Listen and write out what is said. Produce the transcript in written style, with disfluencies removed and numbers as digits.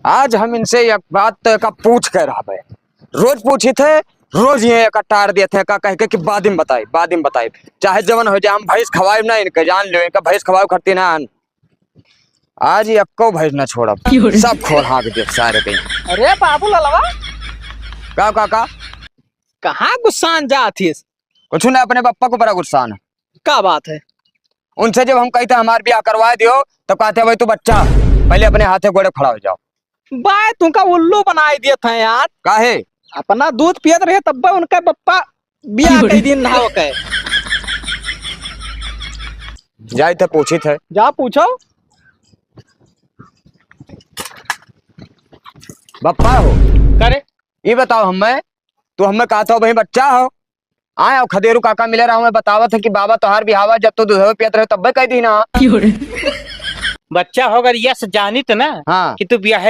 आज हम इनसे एक बात का पूछ कर रहा है। रोज पूछी थे, रोज ये कटार दिए थे का कह के कि बादिम बताई चाहे जवन हो जाए, हम भैंस खवाए ना इनके, जान लो इनका भैंस खवाओ खरती ना। आज ये अक्को भैंस ना छोड़ा, सब खोल हाँक दे सारे कहीं। अरे बाबू ललवा का काका कहाँ गुस्सान जातीस? कुछ ना, अपने पप्पा को बड़ा गुस्सा है। क्या बात है? उनसे जब हम कहते हमारे ब्याह करवा दियो तो कहते भाई तू बच्चा पहले अपने हाथे गोड़े खड़ा हो जाओ। बाय तुमका उल्लू बनाई दिए थे यार। काहे? अपना दूध पियत रहे तब उनका पप्पा बियाह कई दिन ना हो के जाए थे पूछी थे। जा पूछो। बप्पा हो करे ये बताओ, हमें तू हमें कहता हो भाई बच्चा हो आए और खदेरू काका मिले रहा हूँ, मैं बतावा था कि बाबा तोहार बिहावा जब तो दूध पियत रहे तब कह दी ना। बच्चा होकर यस जानित ना हाँ कि तू ब्याह